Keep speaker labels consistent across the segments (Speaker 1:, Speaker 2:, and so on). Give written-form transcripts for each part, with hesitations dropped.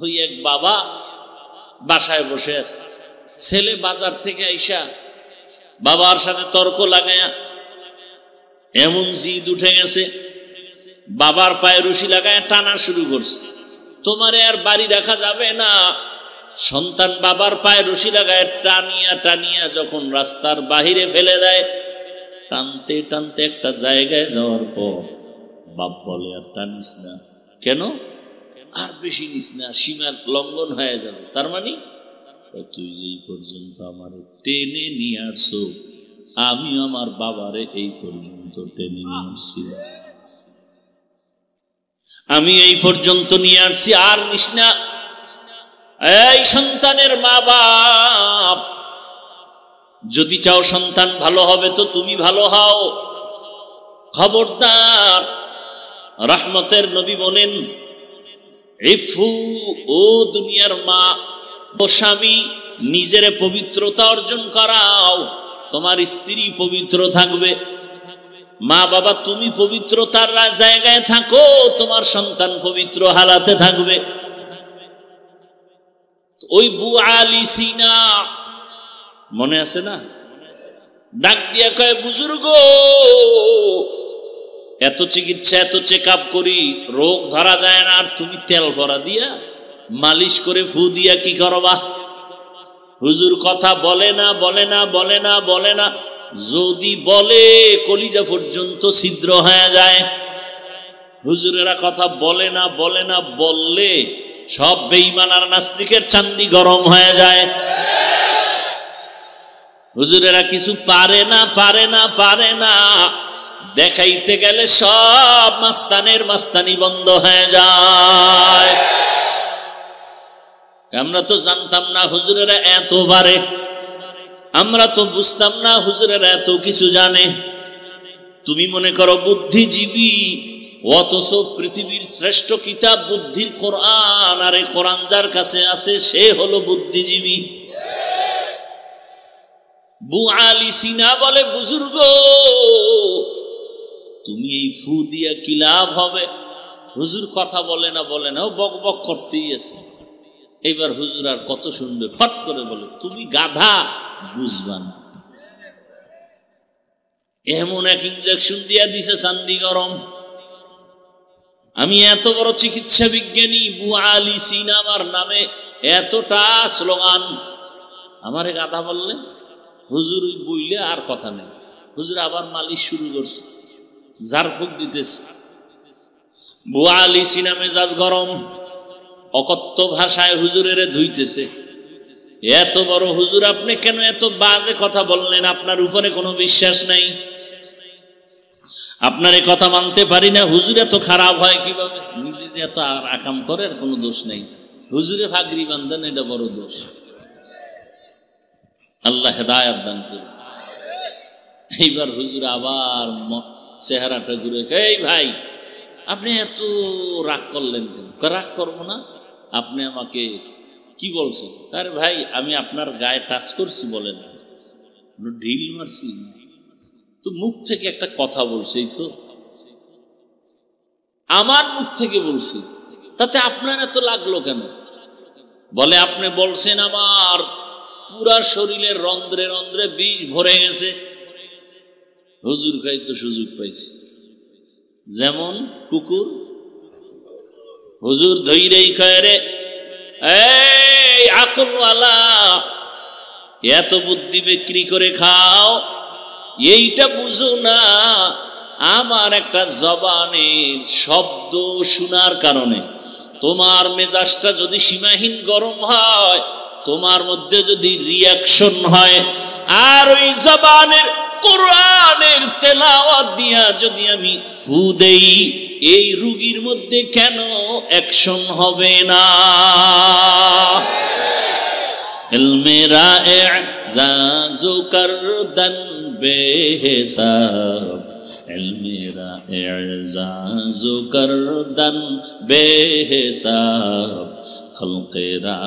Speaker 1: ওই এক বাবা বাসায় বসে আছে, ছেলে বাজার থেকে আইসা বাবার সাথে তর্ক লাগায়া এমন জিদ উঠে গেছে, বাবার পায়ে রশি লাগায়া টানা শুরু করছে, তোমারে আর বাড়ি রাখা যাবে না। সন্তান বাবার পায়ে রশি লাগায় টানিয়া টানিয়া যখন রাস্তার বাহিরে ফেলে দেয়, টানতে টানতে একটা জায়গায় যাওয়ার পর বাপ বলে, আর টানিস না। কেন? আর বেশি নিস না, সীমা লঙ্ঘন হয়ে যাবে। তার মানে তুই যে এই পর্যন্ত আমার টেনে নিয়ে আসছো, আমি আমার বাবারে এই পর্যন্ত টেনে নিয়ে আসছি, আমি এই পর্যন্ত নিয়ে আসছি, আর নিস না। এই সন্তানের মা বাপ, যদি চাও সন্তান ভালো হবে তো তুমি ভালো হও, খবরদার। রহমতের নবী বলেন, ইফু ও দুনিয়ার মা ও স্বামী, নিজের পবিত্রতা অর্জন করাও, তোমার স্ত্রী পবিত্র থাকবে। মা বাবা তুমি পবিত্রতার জায়গায় থাকো, তোমার সন্তান পবিত্র হালাতে থাকবে। ওই বুআলি সিনা মনে আছে না, ডাক দিয়া কয়, বুজুর্গ এত চিকিৎসা এত চেক আপ করি, রোগ ধরা যায় না, আর তুমি তেল ভরা দিয়া মালিশ করে ফু দিয়া কি করবা? হুজুর কথা বলে না বলে না বলে না বলে না, যদি বলে কলিজা পর্যন্ত ছিদ্র হয়ে যায়। হুজুরেরা কথা বলে না বলে না, বললে সব বেঈমান আর নাস্তিকের চান্দি গরম হয়ে যায়। হুজুরেরা কিছু পারে না পারে না পারে না, দেখাইতে গেলে সব মাস্তানের মাস্তানি বন্ধ হয়ে যায়। আমরা তো জানতাম না হুজুরেরা এত পারে, আমরা তো বুঝতাম না হুজুরেরা এত কিছু জানে। তুমি মনে করো বুদ্ধিজীবী, অথচ পৃথিবীর শ্রেষ্ঠ কিতাব বুদ্ধির কোরআন, আর এই কোরআন যার কাছে আছে সে হলো বুদ্ধিজীবী। বুআলি সিনা বলে, বুজুর্গ তুমি এই ফু দিয়া কি লাভ হবে? হুজুর কথা বলে না বলে না, ও বক বক করতেই আছে। এইবার হুজুর আর কত শুনবে, ফট করে বলে, তুমি গাধা, বুঝবা না। এমন এক ইনজেকশন দিয়া দিছে চান্দি গরম। আমি এত বড় চিকিৎসা বিজ্ঞানী, বুআলি সিনা আমার নামে এতটা স্লোগান, আমারে গাধা বললে। হুজুর বইলে আর কথা নেই, হুজুর আবার মালিশ শুরু করছে, ঝাড়ফুঁক দিতেছে। বুআলি সিনা মেজাজ গরম, অকথ্য ভাষায় হুজুরের ধুইতেছে। এত বড় হুজুর, আপনি কেন এত বাজে কথা বললেন? আপনার উপরে কোনো বিশ্বাস নাই, আপনার এই কথা মানতে পারি না। হুজুর এত খারাপ হয় কিভাবে? নিজে যে এত আকাম করে আর কোনো দোষ নেই, হুজুরে ফাগরি বান্ধেন, এটা বড় দোষ। আল্লাহ হেদায়াত দান করুন। এইবার হুজুর আবার চেহারাটা ঘুরে, এই ভাই আপনি এত রাগ করলেন কেন? রাগ করবো না, আপনি আমাকে কি বলছেন? আরে ভাই আমি আপনার গায়ে টাচ করছি বলেন, ঢিল মারছি তো, মুখ থেকে একটা কথা বলছি, তো আমার মুখ থেকে বলছি, তাতে আপনার এত লাগলো কেন? বলে, আপনি বলছেন আমার পুরা শরীরের রন্ধ্রে রন্ধ্রে বিষ ভরে গেছে। হুজুর খাই তো সুযোগ পাইছি, যেমন কুকুর। হুজুর ধৈরেই কয়, রে এই আকলওয়ালা, এত বুদ্ধি বিক্রি করে খাও, এইটা বুঝো না আমার একটা জবানের শব্দ শোনার কারণে তোমার মেজাজটা যদি সীমাহীন গরম হয়, তোমার মধ্যে যদি রিয়াকশন হয়, আর ওই জবানের কোরআনের তেলাওয়াত দিয়া যদি আমি ফু দেই, এই রোগীর মধ্যে কেন অ্যাকশন হবে না? ইলমেরা ইজাজু করদন বেহিসাব, ইলমেরা ইজাজু করদন বেহিসাব, খলকেরা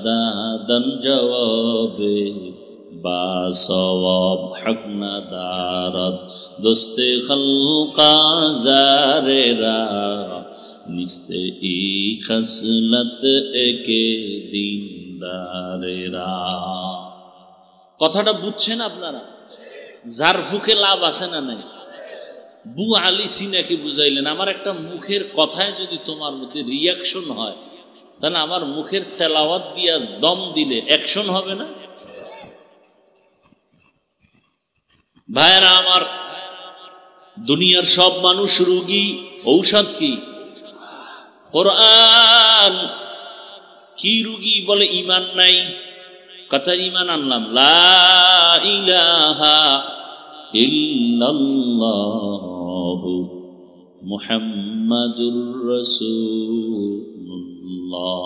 Speaker 1: দাদন জবাবে বাসওয়াব, হক নাদারত দোস্তে খলকা জারেরা, নিস্তে ই খসলত একে দিনদারেরা। কথাটা বুঝছেন আপনারা? যার ফুকে লাভ আছে না নাই? বু আলী সিনাকে বুঝাইলেন, আমার একটা মুখের কথায় যদি তোমার মধ্যে রিয়াকশন হয়, তাহলে আমার মুখের তেলাওয়াত দিয়া দম দিলে অ্যাকশন হবে না? ভাইরা আমার, দুনিয়ার সব মানুষ রোগী, ঔষধ কি? কোরআন। কি রোগী? বলে ঈমান নাই। কথা ঈমান আনলাম, লা ইলাহা ইল্লাল্লাহু মুহাম্মাদুর রাসূলুল্লাহ।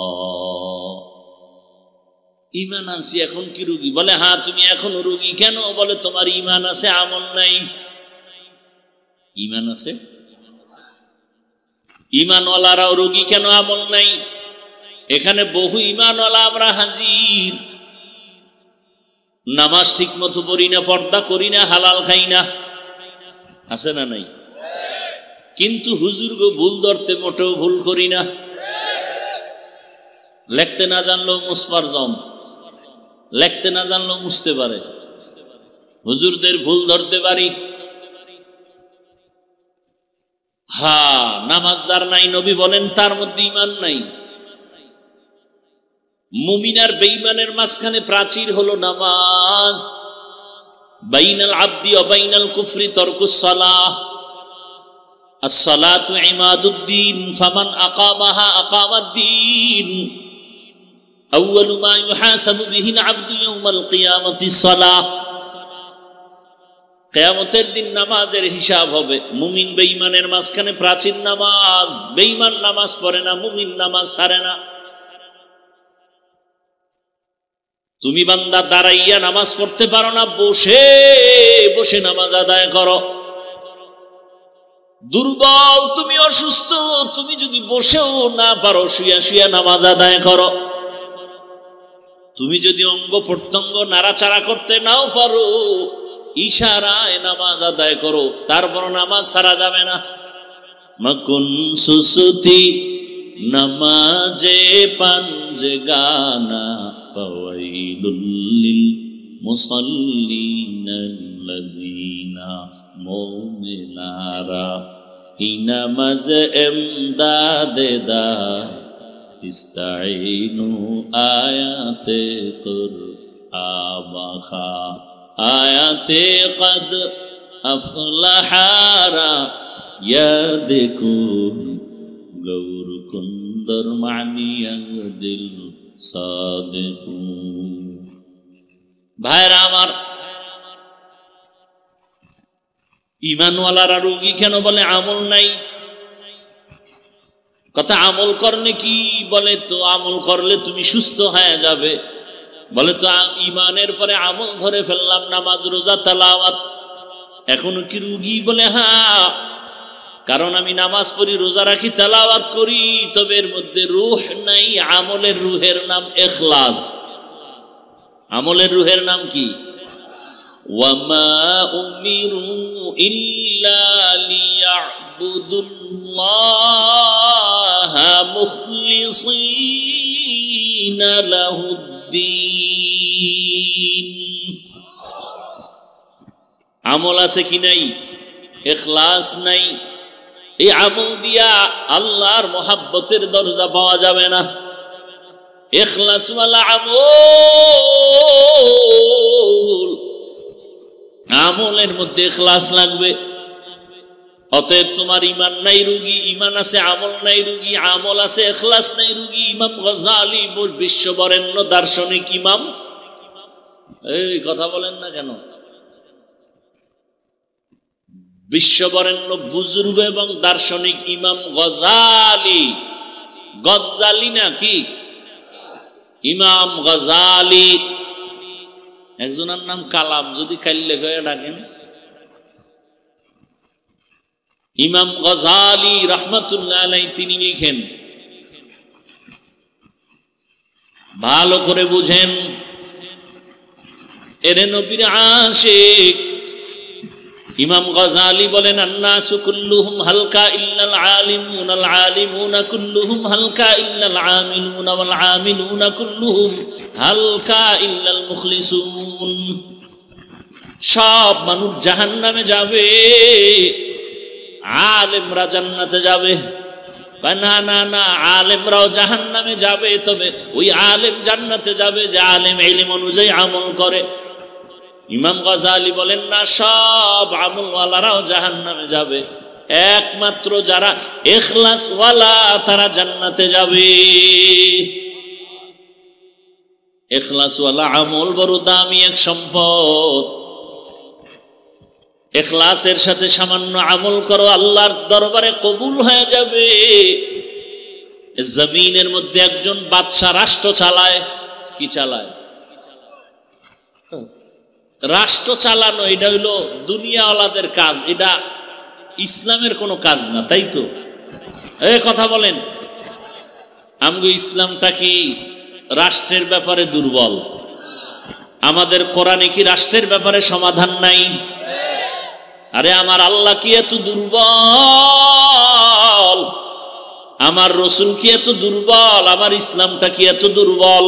Speaker 1: ঈমান আছে, এখন কি রোগী? বলে হ্যাঁ তুমি এখনো রোগী। কেন? বলে তোমার ঈমান আছে, আমল নাই। ঈমান আছে, ঈমানওয়ালারাও রোগী কেন? আমল নাই। এখানে বহু ঈমানওয়ালা আমরা হাজির, নামাজ ঠিক মতো পড়ি না, পর্দা করি না, হালাল খাই না, আছে না নাই? কিন্তু হুজুর গো ভুল ধরতে মোটেও ভুল করি না। লিখতে না জানলেও মুসপার জম, লিখতে না জানলেও মুছতে পারে। হুজুরদের ভুল ধরতে পারি। হ্যাঁ, নামাজ যার নাই, নবী বলেন তার মধ্যে ঈমান নাই। মুমিন আর বেঈমানের মাঝখানে প্রাচীর হলো নামাজ। বাইনাল আবদি ওয়া বাইনাল কুফরি তারকুস সালাহ। আস-সালাতু ইমাদুদ্দিন ফামান আকামাহা আকামাদ্দিন। আউয়ালু মা ইউহাসাবু বিহিল আবদু ইয়াউমাল কিয়ামাতিস সালাহ। কিয়ামতের দিন নামাজের হিসাব হবে। মুমিন বেঈমানের মাঝখানে প্রাচীর নামাজ। বেঈমান নামাজ পড়ে না, মুমিন নামাজ ছাড়ে না। তুমি বান্দা দাঁড়াইয়া নামাজ পড়তে পারো না, বসে বসে নামাজ আদায় করো। দুর্বল, তুমি অসুস্থ, তুমি যদি বসেও না পারো, শুয়া শুয়া নামাজ আদায় করো। তুমি যদি অঙ্গ প্রত্যঙ্গ নাড়াচাড়া করতে নাও পারো, ইশারায় নামাজ আদায় করো, তারপর নামাজ ছাড়া যাবে না। মাকুন সুসুতি নামাজে পাঞ্জে গানা ফাওয়াইলুল লিল মুসাল্লিনাল্লাযীনা মুমিনারা হি নামাজ এমদাদে দা ইস্তাইনু আয়াতে কুরআবাখা আয়াতে কদ আফলাহারা ইয়াদকুন গৌর কুন্দর মানিয়াদিল সাদিকুন। ভাইরা আমার, ঈমানওয়ালারা রোগী কেন? বলে আমল নাই। কথা আমল করলে কি? বলে তো আমল করলে তুমি সুস্থ হয়ে যাবে। বলে তো ঈমানের পরে আমল ধরে ফেললাম, নামাজ রোজা তেলাওয়াত, এখনো কি রোগী? বলে হ্যাঁ, কারণ আমি নামাজ পড়ি, রোজা রাখি, তেলাওয়াত করি, তবে এর মধ্যে রূহ নাই। আমলের রূহের নাম ইখলাস। আমলের রূহের নাম কি? ওয়ামা উমিরু ইল্লা লিয়াবুদুল্লাহা মুখলিসিনা লাহুদ্দিন। আমল আছে কি নাই? ইখলাস নাই। এই আমল দিয়া আল্লাহর মোহাব্বতের দরজা পাওয়া যাবে না। ইখলাসওয়ালা আমল, আমলের মধ্যে ইখলাস লাগবে। অতএব তোমার ঈমান নাই রোগী, ঈমান আছে, আমল নাই রোগী, আমল আছে, ইখলাস নাই রোগী। ইমাম গজালি বিশ্ববরেণ্য দার্শনিক ইমাম, এই কথা বলেন না কেন? বিশ্ববরেণ্য বুজুর্গ এবং দার্শনিক ইমাম গজালি, গজালি না কি? ইমাম গজালি। একজনের নাম কালাম, যদি কাল্লে হয়ে ডাকেন। ইমাম গজালি রাহমাতুল্লাহ আলাইহি তিনি লিখেন, ভালো করে বুঝেন, এরে নবীর আশিক, ইমাম গাযালি বলেন আন্নাসু কুল্লুহুম হালকা ইল্লাল আলিমুন আল আলিমুনা কুল্লুহুম হালকা ইল্লাল আমিলুন ওয়াল আমিলুনা কুল্লুহুম হালকা ইল্লাল মুখলিসুন। সব মানুষ জাহান্নামে যাবে, আলেমরা জান্নাতে যাবে। না না না, আলেমরাও জাহান্নামে যাবে, তবে ওই আলেম জান্নাতে যাবে যে আলেম ইলম অনুযায়ী আমল করে। ইমাম গাযালি বলেন না, সব আমলওয়ালারাও জাহান্নামে যাবে, একমাত্র যারা ইখলাসওয়ালা তারা জান্নাতে যাবে। ইখলাসওয়ালা আমল বড় দামি এক সম্পদ। ইখলাসের সাথে সামান্য আমল করো, আল্লাহর দরবারে কবুল হয়ে যাবে। জমিনের মধ্যে একজন বাদশা রাষ্ট্র চালায়। কি চালায়? রাষ্ট্র চালানো এটা হইলো দুনিয়াওয়ালাদের কাজ, এটা ইসলামের কোনো কাজ না, তাই তো? কথা বলেন, আমগো ইসলামটা কি রাষ্ট্রের ব্যাপারে দুর্বল? আমাদের কোরআনে কি রাষ্ট্রের ব্যাপারে সমাধান নাই? আরে আমার আল্লাহ কি এত দুর্বল? আমার রসুল কি এত দুর্বল? আমার ইসলামটা কি এত দুর্বল?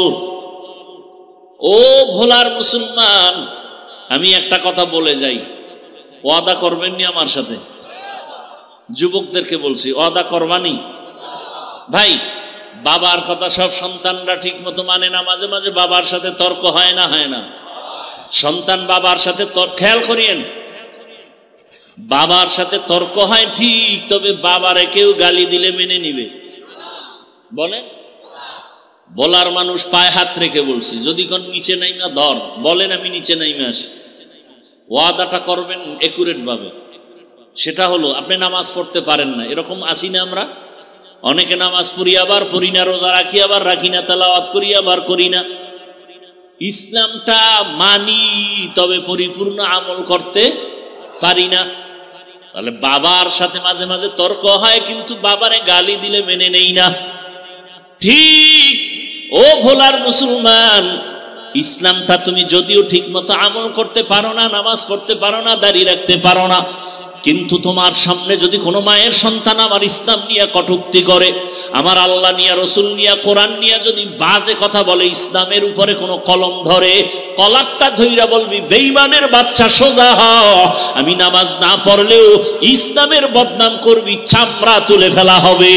Speaker 1: ও ভোলার মুসলমান, আমি একটা কথা বলে যাই, ওয়াদা করবেন নি আমার সাথে? যুবকদেরকে বলছি, ওয়াদা করবানি? ভাই, বাবার কথা সব সন্তানরা ঠিক মতো মানে না, মাঝে মাঝে বাবার সাথে তর্ক হয় না? হয় না? সন্তান বাবার সাথে খেয়াল করিয়েন, বাবার সাথে তর্ক হয় ঠিক, তবে বাবারে কেউ গালি দিলে মেনে নিবে? বলেন, বলার মানুষ পায়ে হাত রেখে বলছি, যদি কোন নিচে নাইমা ধর, বলেন আমি নিচে নাইমা আসি। ওয়াদাটা করবেন একুরেট ভাবে। সেটা হলো, আপনি নামাজ পড়তে পারেন না, এরকম আসি না আমরা? অনেকে নামাজ পড়ি আবার পড়ি না, রোজা রাখি আবার রাখি না, তেলাওয়াত করি আবার করি না। ইসলামটা মানি, তবে পরিপূর্ণ আমল করতে পারি না। তাহলে বাবার সাথে মাঝে মাঝে তর্ক হয়, কিন্তু বাবারে গালি দিলে মেনে নেই না। ঠিক ও ভোলার মুসলমান, ইসলামটা তুমি যদিও ঠিক মতো আমল করতে পারো না, নামাজ পড়তে পারো না, দাড়ি রাখতে পারো না, কিন্তু তোমার সামনে যদি কোনো মায়ের সন্তান আমার ইসলাম নিয়ে কটূক্তি করে, আমার আল্লাহ নিয়ে, রসুল নিয়ে, কোরআন নিয়ে যদি বাজে কথা বলে, ইসলামের উপরে কোনো কলম ধরে, কলারটা ধইরা বলবি, বেঈমানের বাচ্চা সোজা হ, আমি নামাজ না পড়লেও ইসলামের বদনাম করবি, চামড়া তুলে ফেলা হবে।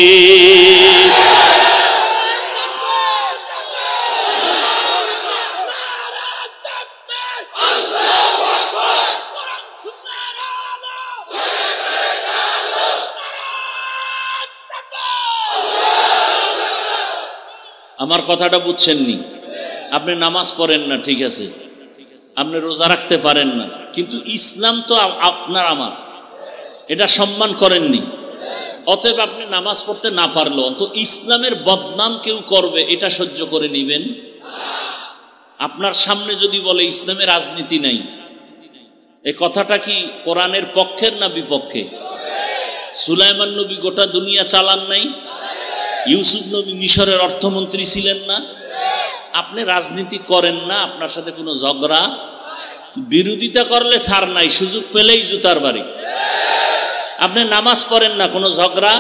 Speaker 1: আমার কথাটা বুঝছেননি? আপনি নামাজ পড়েন না, ঠিক আছে, আপনি রোজা রাখতে পারেন না, কিন্তু ইসলাম তো আপনার আমার, এটা সম্মান করেননি। অতএব আপনি নামাজ পড়তে না পারলেও তো ইসলামের বদনাম কেউ করবে, এটা সহ্য করে নিবেন? আপনার সামনে যদি বলে ইসলামের রাজনীতি নাই, এই কথাটা কি কোরআনের পক্ষের না বিপক্ষে? সুলাইমান নবী গোটা দুনিয়া চালান নাই? ইউসুফ নবী মিশরের অর্থমন্ত্রী ছিলেন না? আপনি রাজনীতি করেন না, আপনার সাথে কোনো ঝগড়া, বিরোধিতা করলে ছাড় নাই, সুযোগ পেলেই জুতার বাড়ি। আপনি নামাজ পড়েন না, কোনো ঝগড়া,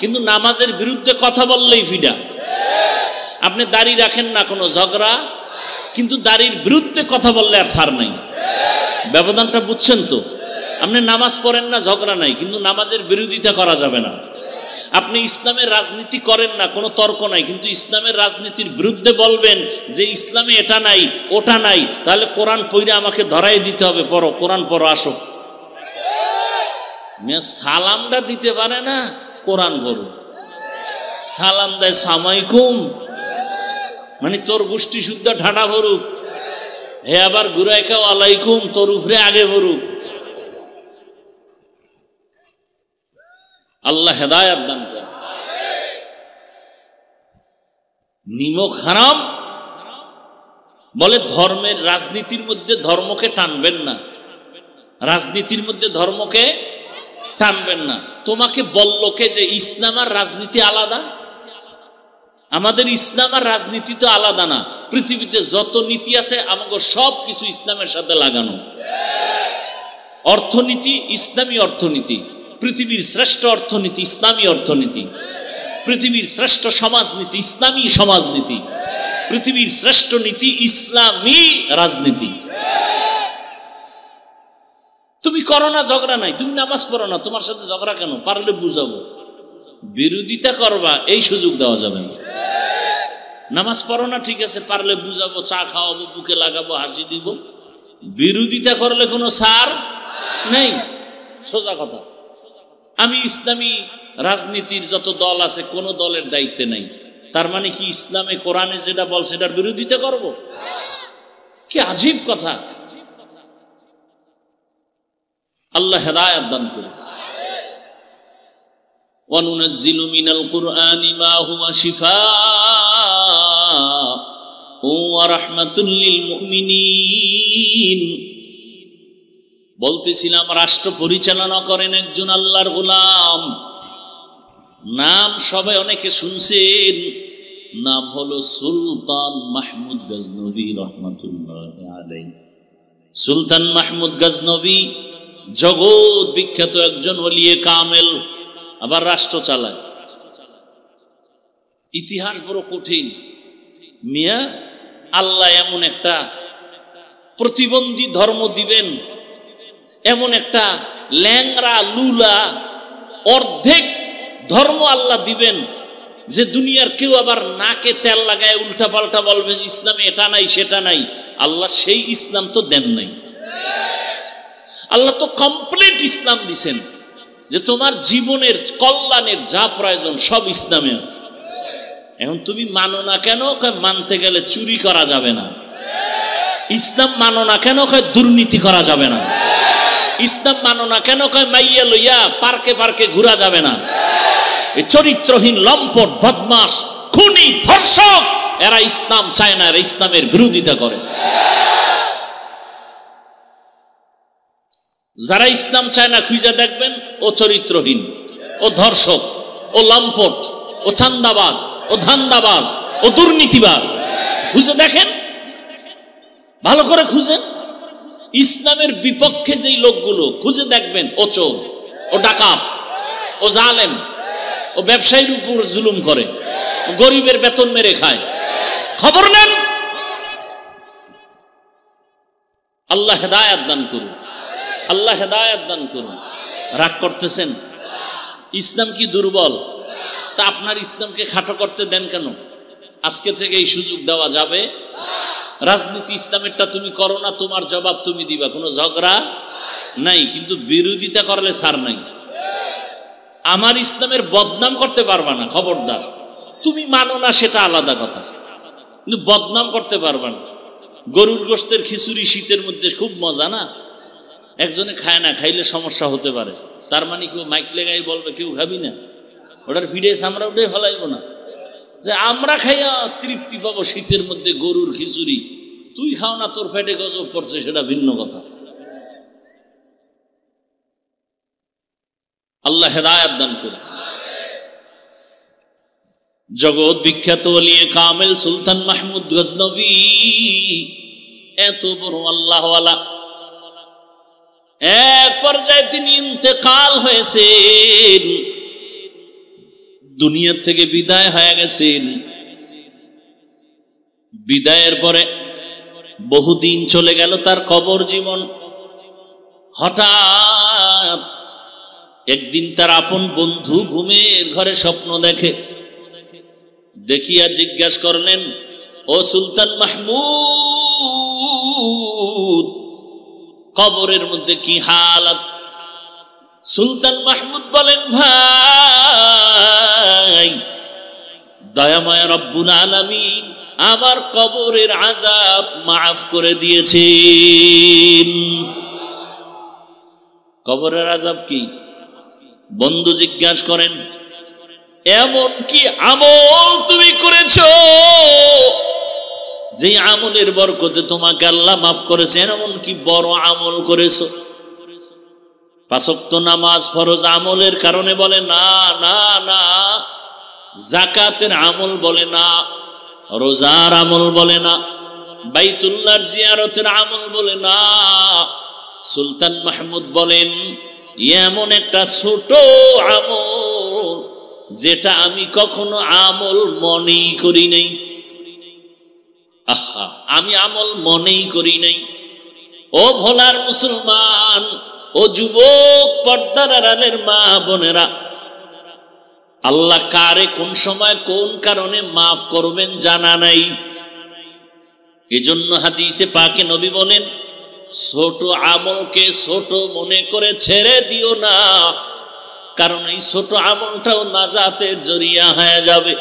Speaker 1: কিন্তু নামাজের বিরুদ্ধে কথা বললেই ফিডা। আপনি দাড়ি রাখেন না, কোনো ঝগড়া, কিন্তু দাড়ির বিরুদ্ধে কথা বললে আর ছাড় নাই। ব্যবধানটা বুঝছেন তো? আপনি নামাজ পড়েন না, ঝগড়া নাই, কিন্তু নামাজের বিরোধিতা করা যাবে না। আপনি ইসলামের রাজনীতি করেন না, কোনো তর্ক নাই, কিন্তু ইসলামের রাজনীতির বিরুদ্ধে বলবেন যে ইসলামে এটা নাই ওটা নাই, তাহলে কোরআন পড়ে আমাকে ধরাই দিতে হবে, পড়ো কোরআন পড়ো, আসো। সালামটা দিতে পারে না, কোরআন পড়ো। সালাম দেয় সামাইকুম, মানে তোর গোষ্ঠী শুদ্ধ ঢাটা ভরুক, হে আবার ঘুরাই খাও আলাইকুম, তোর উপরে আগে ভরুক। আল্লাহ হেদায়েত দান করেন। নিমক হারাম বলে ধর্মের, রাজনীতির মধ্যে ধর্মকে টানবেন না, রাজনীতির মধ্যে ধর্মকে টানবেন না। তোমাকে বলল কে যে ইসলাম আর রাজনীতি আলাদা? আমাদের ইসলাম আর রাজনীতি তো আলাদা না। পৃথিবীতে যত নীতি আছে আমাকে সব কিছু ইসলামের সাথে লাগানো। অর্থনীতি ইসলামী অর্থনীতি, পৃথিবীর শ্রেষ্ঠ অর্থনীতি ইসলামী অর্থনীতি, পৃথিবীর শ্রেষ্ঠ সমাজনীতি ইসলামী সমাজনীতি, পৃথিবীর শ্রেষ্ঠ নীতি ইসলামী রাজনীতি। তুমি করো না ঝগড়া নাই, তুমি নামাজ পড়ো না, তোমার সাথে ঝগড়া কেন? পারলে বুঝাবো। বিরোধিতা করবা এই সুযোগ দেওয়া যাবে না। নামাজ পড়ো না ঠিক আছে, পারলে বুঝাবো, চা খাওয়াবো, বুকে লাগাবো, হাসি দিব। বিরোধিতা করলে কোনো সার নেই। সোজা কথা। আমি ইসলামী রাজনীতির যত দল আছে কোন দলের দায়িত্বে নাই, তার মানে কি ইসলামে কোরআনে যেটা বল সেটার বিরোধিতা করব? কি আজীব কথা। আল্লাহ হেদায়েত দান করুন। ওয়ানুনাজ্জিলু মিনাল কুরআনি মা হুয়া শিফাa'un ওয়া রাহমাতুল লিল মুমিনিন। বলতেছিলাম রাষ্ট্র পরিচালনা করেন একজন আল্লাহর গোলাম, নাম সবাই অনেকে শুনছেন, নাম হলো সুলতান মাহমুদ গজনবী রহমাতুল্লাহি আলাইহি। সুলতান মাহমুদ গজনবী জগৎ বিখ্যাত একজন ওলিয়ে কামেল, আবার রাষ্ট্র চালায়। ইতিহাস বড় কঠিন মিয়া। আল্লাহ এমন একটা প্রতিবন্ধী ধর্ম দিবেন, এমন একটা ল্যাংরা লুলা অর্ধেক ধর্ম আল্লাহ দিবেন যে দুনিয়ার কেউ আবার নাকে তেল লাগায় উল্টা পাল্টা বলবে ইসলামে এটা নাই সেটা নাই। আল্লাহ সেই ইসলাম তো দেন নাই। আল্লাহ তো কমপ্লিট ইসলাম দিছেন যে তোমার জীবনের কল্যাণের যা প্রয়োজন সব ইসলামে আছে। এখন তুমি মানো না কেন? মানতে গেলে চুরি করা যাবে না। ইসলাম মানো না কেন? দুর্নীতি করা যাবে না। ইসলাম মানো না কেন? মাইয়া লইয়া পার্কে পার্কে ঘুরা যাবে না। এই চরিত্রহীন লম্পট বদমাস খুনি ধর্ষক এরা ইসলাম চায় না, এরা ইসলামের বিরোধিতা করে। যারা ইসলাম চায় না খুঁজে দেখবেন ও চরিত্রহীন, ও ধর্ষক, ও লম্পট, ও চান্দাবাজ, ও ধান্দাবাজ, ও দুর্নীতিবাজ। খুঁজে দেখেন, ভালো করে খুঁজেন। ইসলামের বিপক্ষে যেই লোকগুলো খুঁজে দেখবেন ও চোর, ও ডাকাত, ও জালেম, ও ব্যবসায়ীর উপর জুলুম করে, ও গরিবের বেতন মেরে খায়। খবর নেন। আল্লাহ হেদায়েত দান করুন, আল্লাহ হেদায়েত দান করুন। রাগ করতেছেন? ইসলাম কি দুর্বল? তা আপনার ইসলামকে খাটো করতে দেন কেন? আজকে থেকে এই সুযোগ দেওয়া যাবে। রাজনীতি ইসলামেরটা তুমি করো না, তোমার জবাব তুমি দিবা, কোনো ঝগড়া নাই। কিন্তু বিরোধিতা করলে ছাড় নাই। আমার ইসলামের বদনাম করতে পারবা না, খবরদার। তুমি মানো না সেটা আলাদা কথা, কিন্তু বদনাম করতে পারবা না। গরুর গোশতের খিচুড়ি শীতের মধ্যে খুব মজা না? একজনে খায় না, খাইলে সমস্যা হতে পারে। তার মানে কেউ মাইক লেগাই বলবে কেউ খাবি না, ওটার ভিডিও আমরা উঠে ফেলাইব না। যে আমরা খাইয়া তৃপ্তি পাবো শীতের মধ্যে গরুর খিচুড়ি, তুই খাও না, তোর পেটে গজব পড়ছে, সেটা ভিন্ন কথা। আল্লাহ হেদায়েত দান করে। জগৎ বিখ্যাত ওলিয়ে কামেল সুলতান মাহমুদ গজনবী এত বড় আল্লাহওয়ালা, এক পর্যায়ে তিনি ইন্তেকাল হয়েছেন, দুনিয়া থেকে বিদায় হয়ে গেছেন। বিদায়ের পরে বহুদিন চলে গেল তার কবর জীবন। হঠাৎ একদিন তার আপন বন্ধু ঘুমের ঘরে স্বপ্ন দেখে। দেখিয়া জিজ্ঞাসা করলেন, ও সুলতান মাহমুদ, কবরের মধ্যে কি হালাত? সুলতান মাহমুদ বলেন, ভাই, দয়াময় রব্বুল আলামিন আমার কবরের আযাব মাফ করে দিয়েছেন। কবরের আযাব কি? বন্ধু জিজ্ঞাসা করেন, এমন কি আমল তুমি করেছো যে আমলের বরকতে তোমাকে আল্লাহ মাফ করেছেন? এমন কি বড় আমল করেছো? 5 ওয়াক্ত নামাজ ফরজ আমলের কারণে বলে না, না না। যাকাতের আমল বলে না, রোজার আমল বলে না, বাইতুল্লাহর জিয়ারতের আমল বলে না, সুলতান মাহমুদ বলেন, এমন একটা ছোট আমল যেটা আমি কখনো আমল মনেই করি নাই। আহা, আমি আমল মনেই করি নাই। ও ভোলার মুসলমান, ও যুবক, পর্দার আড়ালের মা বোনেরা, আল্লাহ কারে কোন সময় কোন কারণে মাফ করবেন জানা নাই। এজন্য হাদিসে পাকে নবী বলেন, ছোট আমলকে ছোট মনে করে ছেড়ে দিও না, কারণ এই ছোট আমলটাও নাজাতের জরিয়া হয়ে যাবে।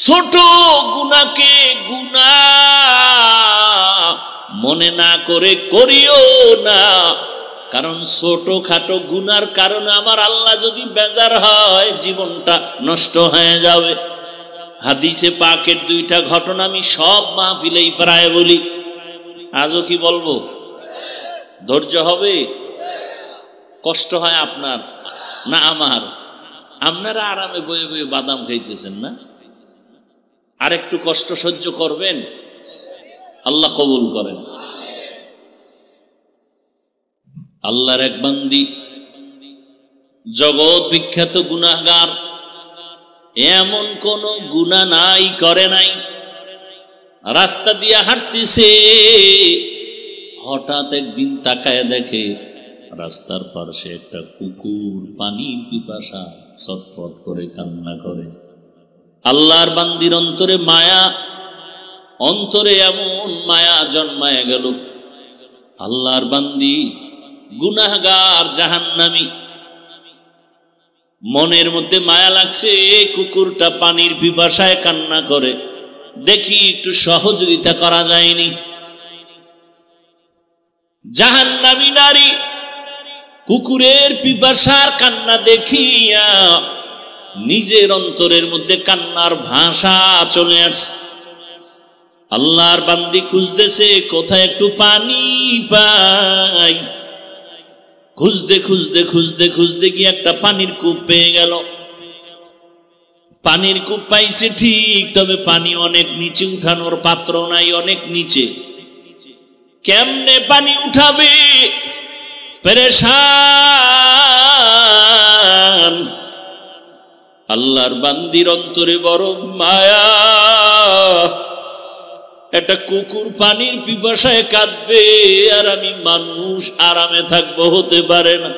Speaker 1: ছোট গুনাহকে গুনাহ মনে না করে করিও না, কারণ ছোট খাটো গুনার কারণে আমার আল্লাহ যদি বেজার হয় জীবনটা নষ্ট হয়ে যাবে। হাদিসে পাকের দুইটা ঘটনা আমি সব মাহফিলেই প্রায় বলি, আজও কি বলবো? ধৈর্য হবে? কষ্ট হয় আপনার না আমার? আপনারা আরামে বয়ে বয়ে বাদাম খাইতেছেন না? আর একটু কষ্ট সহ্য করবেন, আল্লাহ কবুল করেন। আল্লাহর এক বান্দি, জগৎ বিখ্যাত গুনাহগার, এমন কোন গুনাহ নাই করে নাই। রাস্তা দিয়ে হাঁটতেছে, হঠাৎ একদিন তাকায় দেখে রাস্তার পাশে একটা কুকুর পানির পিপাসা ছটফট করে কান্না করে। আল্লাহর বান্দির অন্তরে মায়া, অন্তরে এমন মায়া জন্মায় গেল। আল্লাহর বান্দি গুনাহগার, জাহান্নামী, মনের মধ্যে মায়া লাগছে, কুকুরটা পানির পিপাসায় কান্না করে, দেখি একটু সহযোগিতা করা যায়নি। জাহান্নামী নারী কুকুরের পিপাসার কান্না দেখিয়া নিজের অন্তরের মধ্যে কান্নার ভাষা চলে আসছে। আল্লাহর বান্দি খুঁজতেছে কোথায় একটু পানি পাই। খুঁজতে খুঁজতে খুঁজতে খুঁজতে গিয়ে একটা পানির কূপ পেয়ে গেল। পানির কূপ পাইছে ঠিক, তবে পানি অনেক নিচে, উঠানোর পাত্র নাই, অনেক নিচে। কেমনে পানি উঠাবে? পেরেশান। আল্লাহর বান্দির অন্তরে বড় মায়া। একটা কুকুর পানির পিপাসায় কাঁদবে, আর আমি মানুষ আরামে থাকবো? হতে পারে না।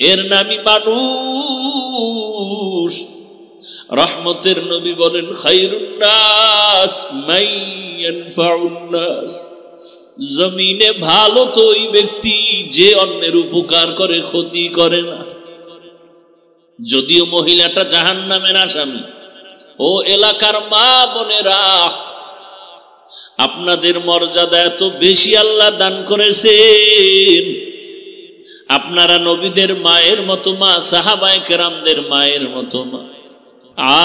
Speaker 1: এর নামই মানুষ। রহমতের নবী বলেন, খায়রুন নাস মান ইয়ানফাউন নাস। জমিনে ভালো তো ওই ব্যক্তি যে অন্যের উপকার করে, ক্ষতি করে না। যদিও মহিলাটা জাহান্নামের আসামি। ও এলাকার মা বোনেরা, আপনাদের মর্যাদা এত বেশি আল্লাহ দান করেছেন। আপনারা নবীদের মায়ের মতো মা, সাহাবায়ে কেরামদের মায়ের মতো মা,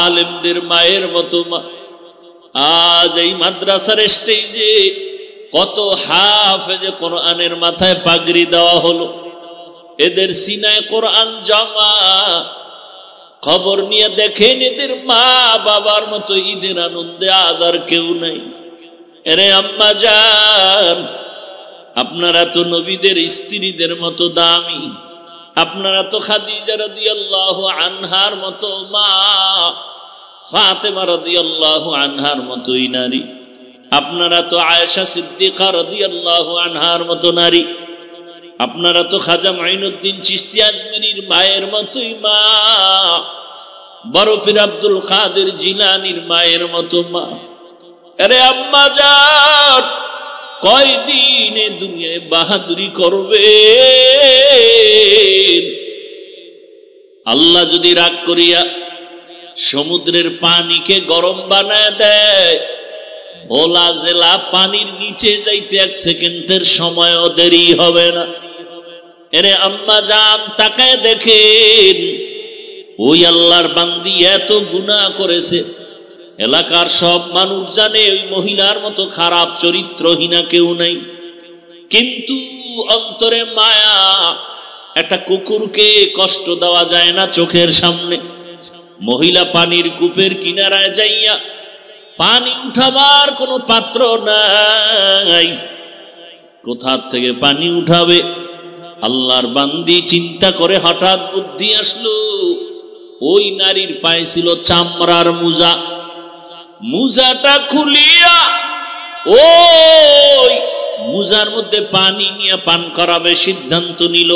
Speaker 1: আলেমদের মায়ের মতো মা। আজ এই মাদ্রাসার স্টেজে কত হাফেজে কোরআনের মাথায় পাগড়ি দেওয়া হলো, এদের সিনায় কোরআন জমা। খবর নিয়ে দেখেন, এদের মা বাবার মতো ঈদের আনন্দে আজ আর কেউ নাই। এরে আম্মা জান, আপনারা তো নবীদের স্ত্রীদের মতো দামি। আপনারা তো খাদিজা রাদিয়াল্লাহু আনহার মতো মা, ফাতেমা রাদিয়াল্লাহু আনহার মতোই নারী। আপনারা তো আয়েশা সিদ্দিকা রাদিয়াল্লাহু আনহার মতো নারী। আপনারা তো খাজা মাইনুদ্দিন চিশতি আজমিরির মায়ের মতোই মা, বড় পীর আব্দুল কাদের জিলানীর মায়ের মতো মা। আরে আম্মা জান, কয়দিন এ দুনিয়ায় বাহাদুরি করবে? আল্লাহ যদি রাগ করিয়া সমুদ্রের পানিকে গরম বানায় দেয়, ভোলা জেলা পানির নিচে যাইতে 1 সেকেন্ডের সময়ও দেরি হবে না। এরে আম্মা জান, তাকায় দেখেন, ওই আল্লাহর বান্দি এত গুনাহ করেছে, এলাকার সব মানুষ জানে ওই মহিলার মতো খারাপ চরিত্রহীনা কেউ নাই, কিন্তু অন্তরে মায়া। একটা কুকুরকে কষ্ট দেওয়া যায় না চোখের সামনে। মহিলা পানির কূপের কিনারায় যাইয়া পানি উঠাবার কোনো পাত্র নাই, কোথা থেকে পানি উঠাবে। আল্লাহর বান্দি চিন্তা করে হঠাৎ বুদ্ধি আসলো, ওই নারীর পায়ে ছিল চামড়ার মোজা। মোজাটা খুলিয়া ওই মোজার মধ্যে পানি নিয়ে পান করাবে সিদ্ধান্ত নিল।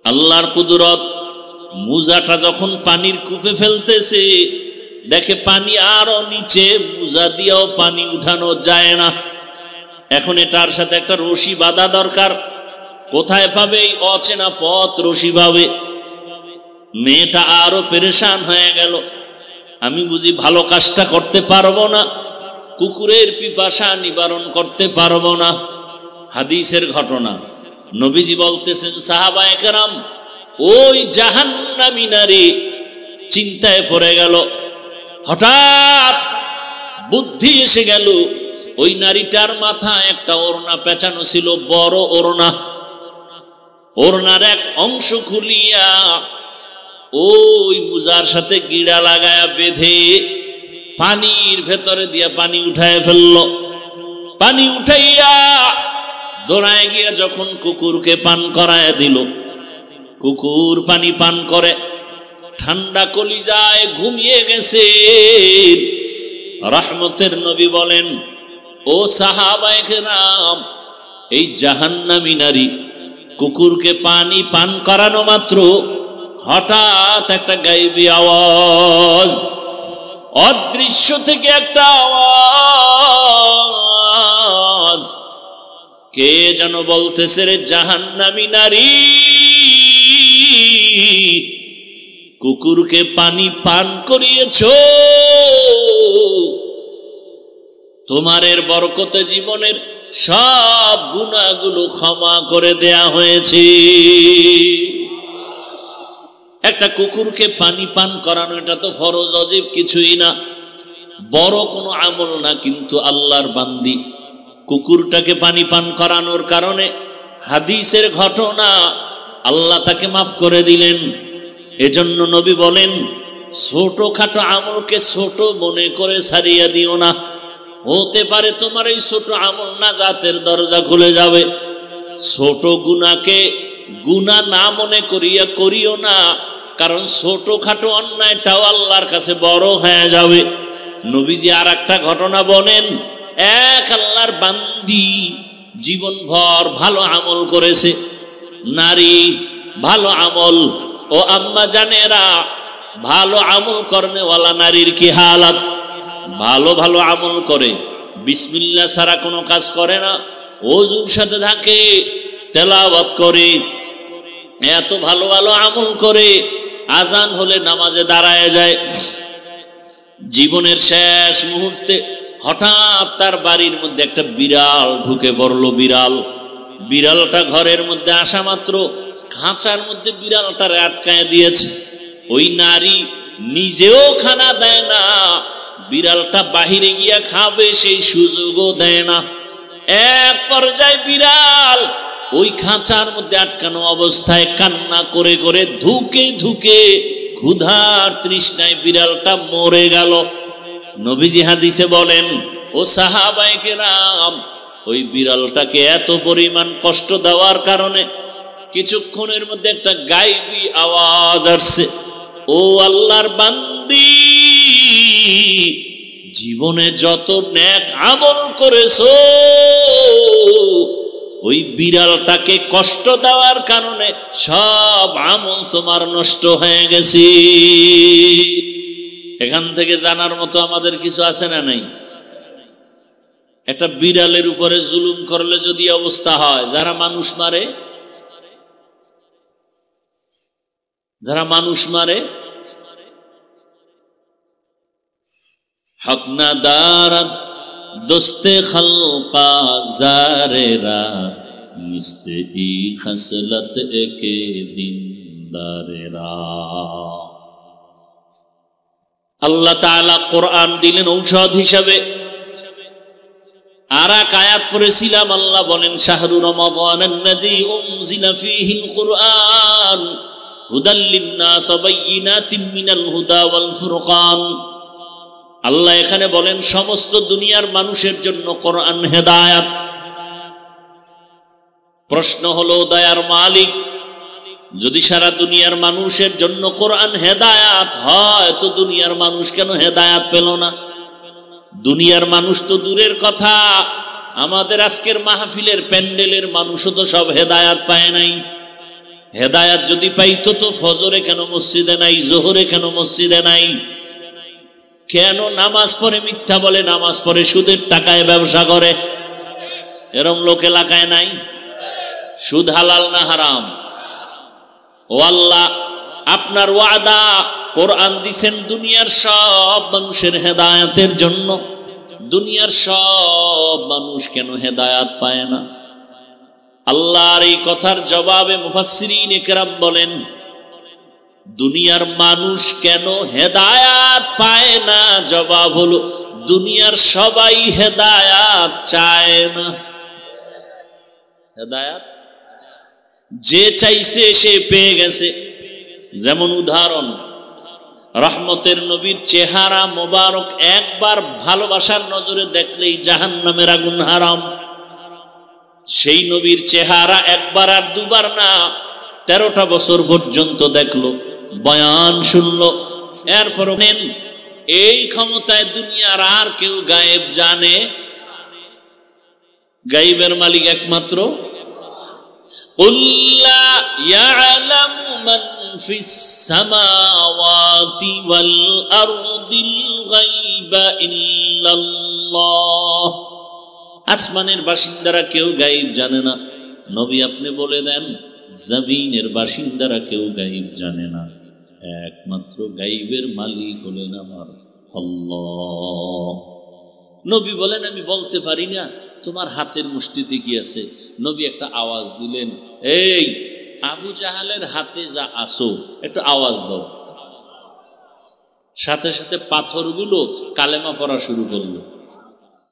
Speaker 1: আল্লাহর কুদরত, মোজাটা যখন পানির কূপে ফেলতেছে, দেখে পানি আরো নিচে, মোজা দিয়েও পানি উঠানো যায় না। এখন এটার সাথে একটা রশি বাঁধা দরকার। কোথায় পাবে এই অচেনা পথ রশি পাবে? মেয়েটা আরো পেরেশান হয়ে গেল, আমি বুঝি ভালো কাজটা করতে পারবো না, কুকুরের পিপাসা নিবারণ করতে পারবো না। হাদিসের ঘটনা, নবীজি বলতেছেন, সাহাবায়ে কেরাম ওই জাহান্নামী নারী চিন্তায় পড়ে গেল। হঠাৎ বুদ্ধি এসে গেল, ওই নারীটার মাথায় একটা ওড়না পেঁচানো ছিল, বড় ওড়না। ওড়নার এক অংশ খুলিয়া ওই মোজার সাথে গিড়া লাগায়া বেঁধে পানির ভেতরে দিয়া পানি উঠায় ফেলল। পানি উঠাইয়া দৌড়ায় গিয়া যখন কুকুরকে পান করায় দিল, কুকুর পানি পান করে ঠান্ডা কলিজায় ঘুমিয়ে গেছে। রহমতের নবী বলেন, ও সাহাবায়ে কেরাম, এই জাহান্নামী নারী কুকুরকে পানি পান করানো মাত্র হঠাৎ একটা গায়েবী আওয়াজ, অদৃশ্য থেকে একটা আওয়াজ, কে যেন বলতেছে, রে জাহান্নামী নারী, কুকুরকে পানি পান করিয়েছো, তোমার এর বরকতে জীবনের সব গুনাহগুলো ক্ষমা করে দেয়া হয়েছে। একটা কুকুরকে পানি পান করানো, এটা তো ফরজ ওয়াজিব কিছুই না, বড় কোনো আমল না, কিন্তু আল্লাহর বান্দি কুকুরটাকে পানি পান করানোর কারণে হাদিসের ঘটনা, আল্লাহ তাকে মাফ করে দিলেন। এজন্য নবী বলেন, ছোটখাটো আমলকে ছোট মনে করে ছাড়িয়ে দিও না, হতে পারে তোমার এই ছোট আমল নাজাতের দরজা খুলে যাবে। ছোট গুনাহকে গুনাহ না মনে করিয়া করিও না, কারণ ছোটখাটো অন্যায়টাও আল্লাহর কাছে বড় হয়ে যাবে। নবীজি আর একটা ঘটনা বলেন, এক আল্লাহর বান্দি জীবনভর ভালো আমল করেছে। নারী ভালো আমল, ও আম্মা জানেরা, ভালো আমল করনেওয়ালা নারীর কি হালাত? ভালো ভালো আমল করে, বিসমিল্লাহ ছাড়া কোনো কাজ করে না, ওযুর সাথে থাকে, তেলাওয়াত করে, এত ভালো ভালো আমল করে, আজান হলে নামাজে দাঁড়ায় যায়। জীবনের শেষ মুহূর্তে হঠাৎ তার বাড়ির মধ্যে একটা বিড়াল ঢুকে পড়ল। বিড়ালটা ঘরের মধ্যে আসা মাত্র খাঁচার মধ্যে বিড়ালটারে আটকায় দিয়েছে। ওই নারী নিজেও খানা দেয় না, বিড়ালটা বাহিরে গিয়া খাবে সেই সুযোগও দেয় না। এক পর্যায়ে বিড়াল ওই খাঁচার মধ্যে আটকানো অবস্থায় কান্না করে করে ধুকে ধুকে ক্ষুধার তৃষ্ণায় বিড়ালটা মরে গেল। নবীজি হাদিসে বলেন, ও সাহাবায়ে কেরাম, ওই বিড়ালটাকে এত পরিমাণ কষ্ট দেওয়ার কারণে কিছুক্ষণের মধ্যে একটা গায়েবী আওয়াজ আসছে, ও আল্লাহর বান্দি, জীবনে যত নেক আমল করেছো, ওই বিড়ালটাকে কষ্ট দেওয়ার কারণে সব আমল তোমার নষ্ট হয়ে গেছে। এখান থেকে জানার মতো আমাদের কিছু আছে না নাই? একটা বিড়ালের উপরে জুলুম করলে যদি অবস্থা হয়, যারা মানুষ মারে, হক না দারাত দোস্তে খলকা জারেরা, মিস্তে ই খসলত একে দিনদারেরা। আল্লাহ তাআলা কোরআন দিলেন ঔষধ হিসাবে। আর এক আয়াত পড়েছিলাম, আল্লাহ বলেন, শাহরু রমাদানাল্লাযী উনজিলা ফীহিল কুরআন হুদাল লিন-নাস ওয়া বাইয়িনাতিন মিনাল হুদা ওয়াল ফুরকান। আল্লাহ এখানে বলেন, সমস্ত দুনিয়ার মানুষের জন্য কোরআন হেদায়েত। প্রশ্ন হলো, দয়ার মালিক, যদি সারা দুনিয়ার মানুষের জন্য কোরআন হেদায়াত হয়, তো দুনিয়ার মানুষ কেন হেদায়াত পেল না? দুনিয়ার মানুষ তো দূরের কথা, আমাদের আজকের মাহফিলের প্যান্ডেলের মানুষও তো সব হেদায়াত পায় নাই। হেদায়াত যদি পাইতো তো ফজরে কেন মসজিদে নাই, জোহরে কেন মসজিদে নাই? কেন নামাজ পড়ে মিথ্যা বলে, নামাজ পড়ে সুদের টাকায় ব্যবসা করে? এরম লোক এলাকায় নাই? সুদ হালাল না হারাম? ও আল্লাহ, আপনার ওয়াদা, কোরআন দিছেন দুনিয়ার সব মানুষের হেদায়াতের জন্য। দুনিয়ার সব মানুষ কেন হেদায়াত পায় না? আল্লাহর এই কথার জবাবে মুফাসসিরিন ইকরাম বলেন, দুনিয়ার মানুষ কেন হেদায়াত পায় না? জবাব হলো, দুনিয়ার সবাই হেদায়াত চায় না। হেদায়াত যে চাইছে সে পেয়ে গেছে। যেমন উদাহরণ, রহমতের নবীর চেহারা মোবারক একবার ভালোবাসার নজরে দেখলেই জাহান্নামের আগুন হারাম। সেই নবীর চেহারা একবার আর দুবার না, 13টা বছর পর্যন্ত দেখলো, বয়ান শুনলো, এরপর এই ক্ষমতায় দুনিয়ার আর কেউ গায়েব জানে? গায়েবের মালিক একমাত্র قُلْ لَا يَعْلَمُ مَنْ فِي السَّمَاوَاتِ وَالْأَرْضِ الْغَيْبَ إِلَّا اللَّهُ। আসমানের বাসিন্দারা কেউ গায়েব জানে না। নবী আপনি বলে দেন, জমিনের বাসিন্দারা কেউ গায়েব জানে না, একমাত্র গায়েবের মালিক হলেন আমার আল্লাহ। নবী বলেন, আমি বলতে পারি না তোমার হাতের মুষ্টিতে কি আছে। নবী একটা আওয়াজ দিলেন, এই আবু জাহালের হাতে যা আসো, একটু আওয়াজ দাও। সাথে সাথে পাথরগুলো কালেমা পড়া শুরু করলো।